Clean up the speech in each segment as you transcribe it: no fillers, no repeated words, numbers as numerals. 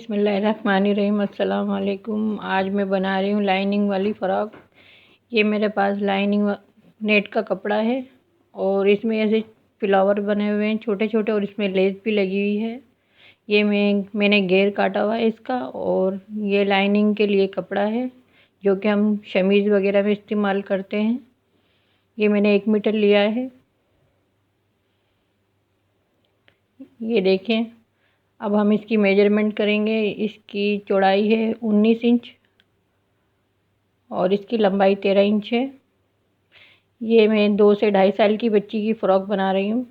बिस्मिल्लाहिर्रहमानिर्रहीम। अस्सलाम वालेकुम। आज मैं बना रही हूँ लाइनिंग वाली फ़्रॉक। ये मेरे पास लाइनिंग नेट का कपड़ा है और इसमें ऐसे फ्लावर बने हुए हैं छोटे छोटे और इसमें लेस भी लगी हुई है। ये मैंने घेर काटा हुआ है इसका। और ये लाइनिंग के लिए कपड़ा है जो कि हम शमीज़ वगैरह में इस्तेमाल करते हैं। ये मैंने 1 मीटर लिया है। ये देखें। अब हम इसकी मेजरमेंट करेंगे। इसकी चौड़ाई है 19 इंच और इसकी लंबाई 13 इंच है। ये मैं 2 से 2.5 साल की बच्ची की फ़्रॉक बना रही हूँ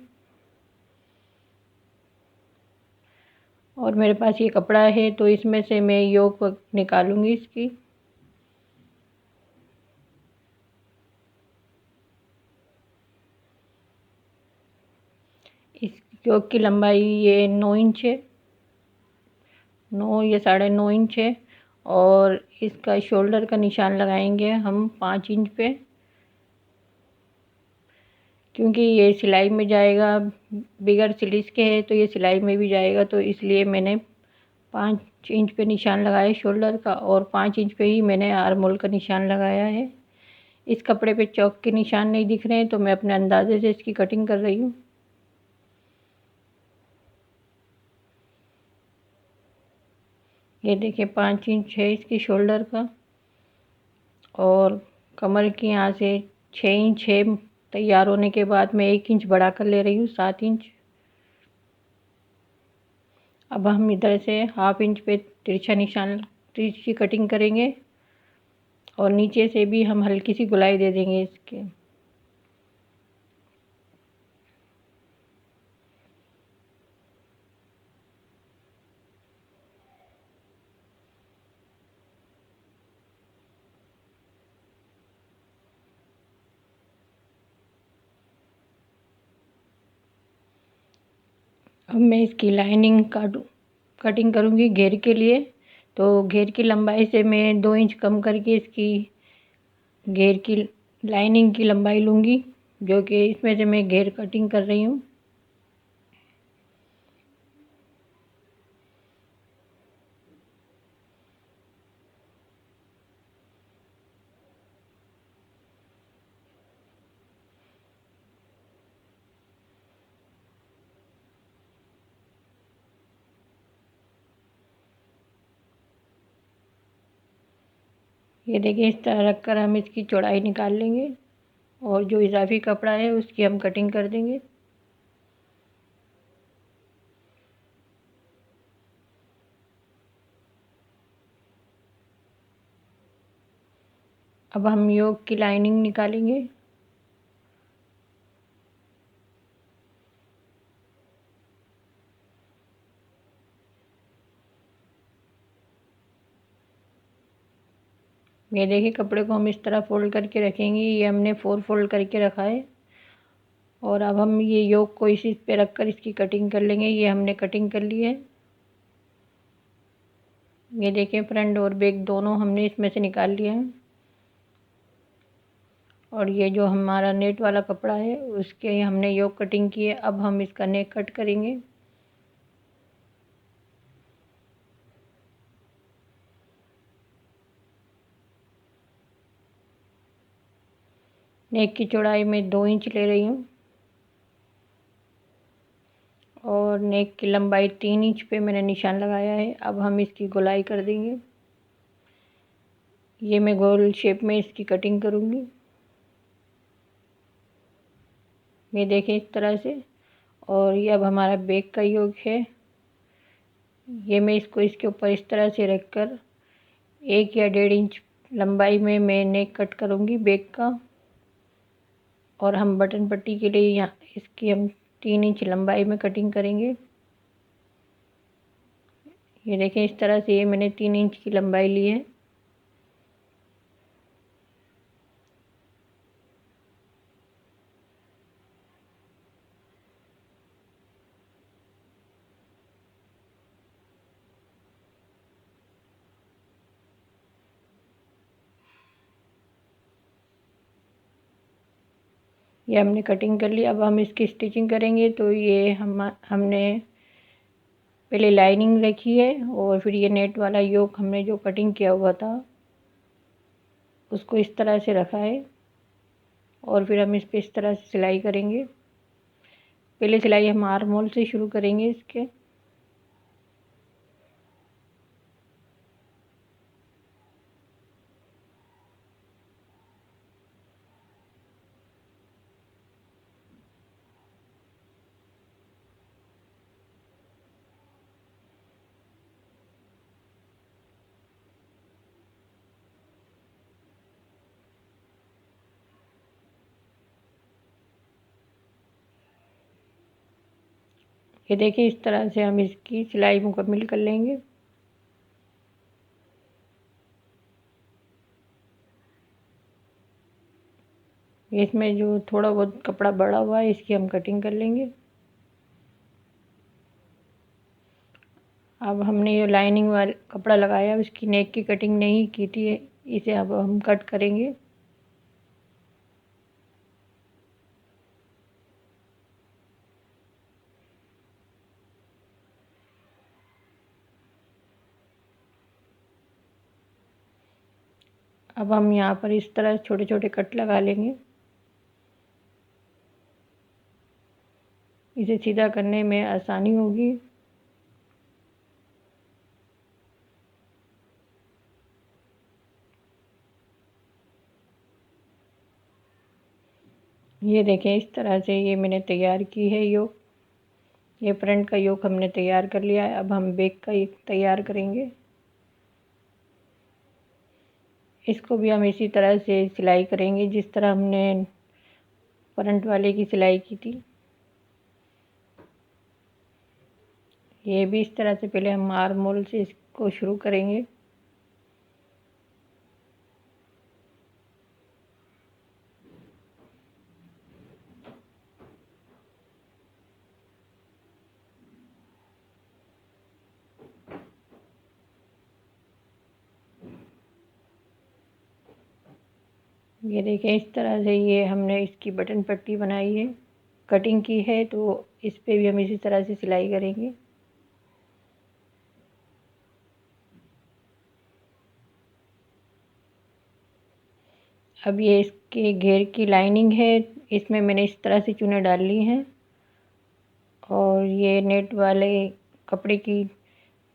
और मेरे पास ये कपड़ा है तो इसमें से मैं योक निकालूंगी इसकी। इस योक की लंबाई ये 9 इंच है। 9 या 9.5 इंच है। और इसका शोल्डर का निशान लगाएंगे हम 5 इंच पे, क्योंकि ये सिलाई में जाएगा। बिगर स्लीव्स के है तो ये सिलाई में भी जाएगा, तो इसलिए मैंने 5 इंच पे निशान लगाया शोल्डर का और 5 इंच पे ही मैंने आर्म होल का निशान लगाया है। इस कपड़े पे चौक के निशान नहीं दिख रहे हैं तो मैं अपने अंदाजे से इसकी कटिंग कर रही हूँ। ये देखिए 5 इंच है इसकी शोल्डर का और कमर की यहाँ से 6 इंच है। तैयार होने के बाद मैं 1 इंच बढ़ा कर ले रही हूँ 7 इंच। अब हम इधर से 1/2 इंच पे तिरछी कटिंग करेंगे और नीचे से भी हम हल्की सी गुलाई दे देंगे इसके। अब मैं इसकी लाइनिंग कटिंग करूँगी घेर के लिए। तो घेर की लंबाई से मैं 2 इंच कम करके इसकी घेर की लाइनिंग की लंबाई लूँगी, जो कि इसमें से मैं घेर कटिंग कर रही हूँ। ये देखिए इस तरह रख कर हम इसकी चौड़ाई निकाल लेंगे और जो इजाफी कपड़ा है उसकी हम कटिंग कर देंगे। अब हम योक की लाइनिंग निकालेंगे। ये देखिए कपड़े को हम इस तरह फोल्ड करके रखेंगे। ये हमने 4 फोल्ड करके रखा है और अब हम ये योक को इसी पे रख कर इसकी कटिंग कर लेंगे। ये हमने कटिंग कर ली है। ये देखिए फ्रंट और बैक दोनों हमने इसमें से निकाल लिया है। और ये जो हमारा नेट वाला कपड़ा है उसके हमने योक कटिंग की है। अब हम इसका नेक कट करेंगे। नेक की चौड़ाई में 2 इंच ले रही हूँ और नेक की लंबाई 3 इंच पे मैंने निशान लगाया है। अब हम इसकी गोलाई कर देंगे। ये मैं गोल शेप में इसकी कटिंग करूँगी। ये देखें इस तरह से। और ये अब हमारा बैक का योक है। ये मैं इसको इसके ऊपर इस तरह से रख कर 1 या 1.5 इंच लंबाई में मैं नेक कट करूँगी बैक का। और हम बटन पट्टी के लिए यहाँ इसकी हम 3 इंच लंबाई में कटिंग करेंगे। ये देखें इस तरह से। ये मैंने 3 इंच की लंबाई ली है। ये हमने कटिंग कर ली। अब हम इसकी स्टिचिंग करेंगे। तो ये हमने पहले लाइनिंग रखी है और फिर ये नेट वाला योक हमने जो कटिंग किया हुआ था उसको इस तरह से रखा है और फिर हम इस पे इस तरह से सिलाई करेंगे। पहले सिलाई हम आर्म होल से शुरू करेंगे इसके। ये देखिए इस तरह से हम इसकी सिलाई मुकम्मल कर लेंगे। इसमें जो थोड़ा बहुत कपड़ा बड़ा हुआ है इसकी हम कटिंग कर लेंगे। अब हमने ये लाइनिंग वाला कपड़ा लगाया उसकी नेक की कटिंग नहीं की थी, इसे अब हम कट करेंगे। अब हम यहाँ पर इस तरह छोटे छोटे कट लगा लेंगे। इसे सीधा करने में आसानी होगी। ये देखें इस तरह से ये मैंने तैयार की है योक। ये फ्रंट का योक हमने तैयार कर लिया है। अब हम बैक का एक तैयार करेंगे। इसको भी हम इसी तरह से सिलाई करेंगे जिस तरह हमने फ्रंट वाले की सिलाई की थी। ये भी इस तरह से पहले हम आर्म होल से इसको शुरू करेंगे। ये देखें इस तरह से ये हमने इसकी बटन पट्टी बनाई है, कटिंग की है, तो इस पे भी हम इसी तरह से सिलाई करेंगे। अब ये इसके घेर की लाइनिंग है, इसमें मैंने इस तरह से चुने डाल ली हैं और ये नेट वाले कपड़े की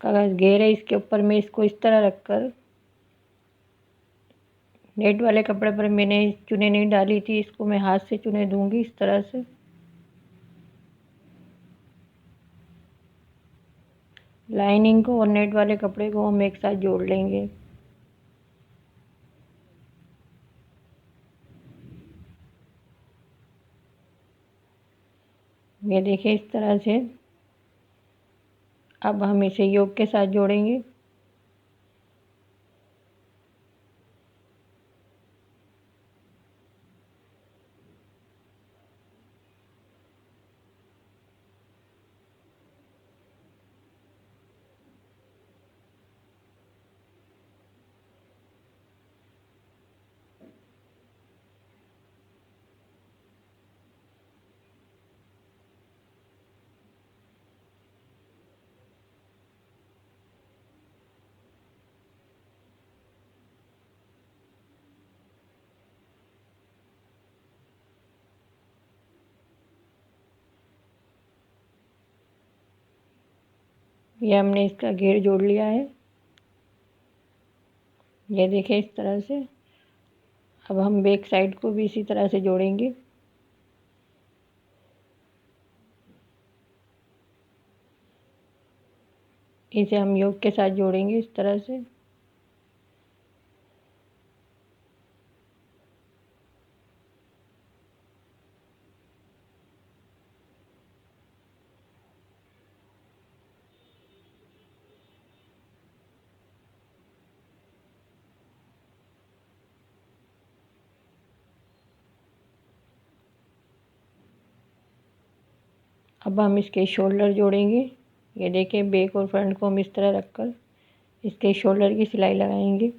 का घेर है, इसके ऊपर मैं इसको इस तरह रखकर, नेट वाले कपड़े पर मैंने चुने नहीं डाली थी, इसको मैं हाथ से चुने दूंगी इस तरह से। लाइनिंग को और नेट वाले कपड़े को हम एक साथ जोड़ लेंगे। ये देखिए इस तरह से। अब हम इसे योक के साथ जोड़ेंगे। ये हमने इसका घेर जोड़ लिया है। ये देखिए इस तरह से। अब हम बैक साइड को भी इसी तरह से जोड़ेंगे। इसे हम योक के साथ जोड़ेंगे इस तरह से। अब हम इसके शोल्डर जोड़ेंगे। ये देखें बैक और फ्रंट को हम इस तरह रखकर इसके शोल्डर की सिलाई लगाएंगे।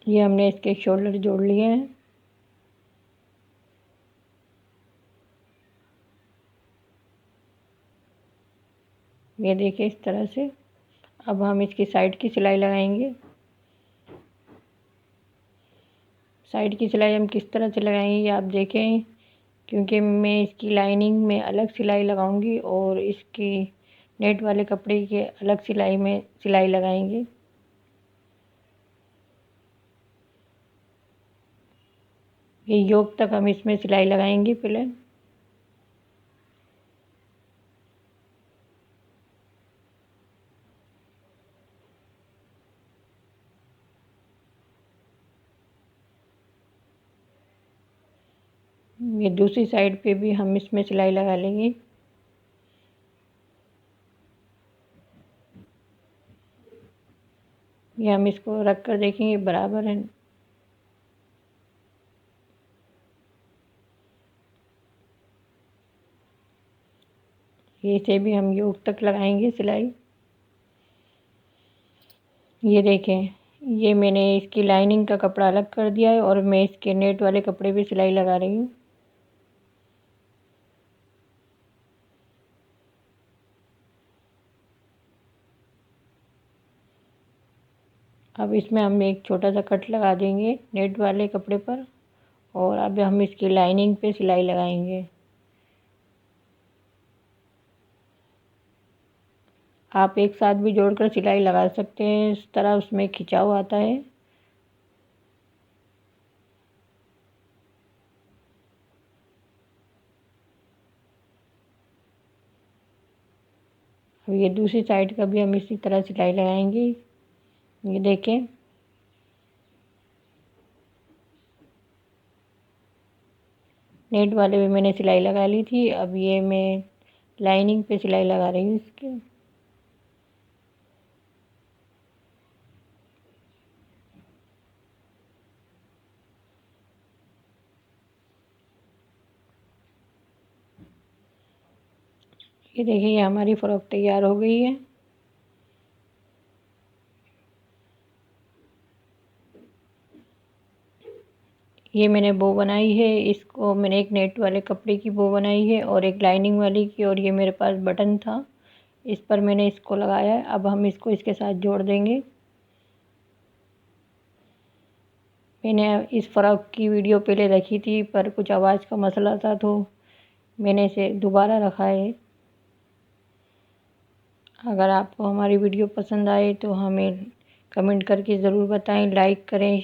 ये हमने इसके शोल्डर जोड़ लिए हैं। ये देखिए इस तरह से। अब हम इसकी साइड की सिलाई लगाएंगे। साइड की सिलाई हम किस तरह से लगाएंगे ये आप देखें, क्योंकि मैं इसकी लाइनिंग में अलग सिलाई लगाऊंगी और इसकी नेट वाले कपड़े के अलग सिलाई में सिलाई लगाएंगे। ये योक तक हम इसमें सिलाई लगाएंगे पहले। ये दूसरी साइड पे भी हम इसमें सिलाई लगा लेंगे। ये हम इसको रख कर देखेंगे बराबर है। ये इसे भी हम योक तक लगाएंगे सिलाई। ये देखें, ये मैंने इसकी लाइनिंग का कपड़ा अलग कर दिया है और मैं इसके नेट वाले कपड़े पे सिलाई लगा रही हूँ। अब इसमें हम एक छोटा सा कट लगा देंगे नेट वाले कपड़े पर और अब हम इसकी लाइनिंग पे सिलाई लगाएंगे। आप एक साथ भी जोड़कर सिलाई लगा सकते हैं, इस तरह उसमें खिंचाव आता है। अब ये दूसरी साइड का भी हम इसी तरह सिलाई लगाएंगे। ये देखें, नेट वाले में मैंने सिलाई लगा ली थी। अब ये मैं लाइनिंग पे सिलाई लगा रही हूँ इसके। ये देखिए, ये हमारी फ्रॉक तैयार हो गई है। ये मैंने बो बनाई है, इसको मैंने एक नेट वाले कपड़े की बो बनाई है और एक लाइनिंग वाली की, और ये मेरे पास बटन था, इस पर मैंने इसको लगाया है। अब हम इसको इसके साथ जोड़ देंगे। मैंने इस फ्रॉक की वीडियो पहले रखी थी पर कुछ आवाज़ का मसला था तो मैंने इसे दोबारा रखा है। अगर आपको हमारी वीडियो पसंद आए तो हमें कमेंट करके ज़रूर बताएं, लाइक करें,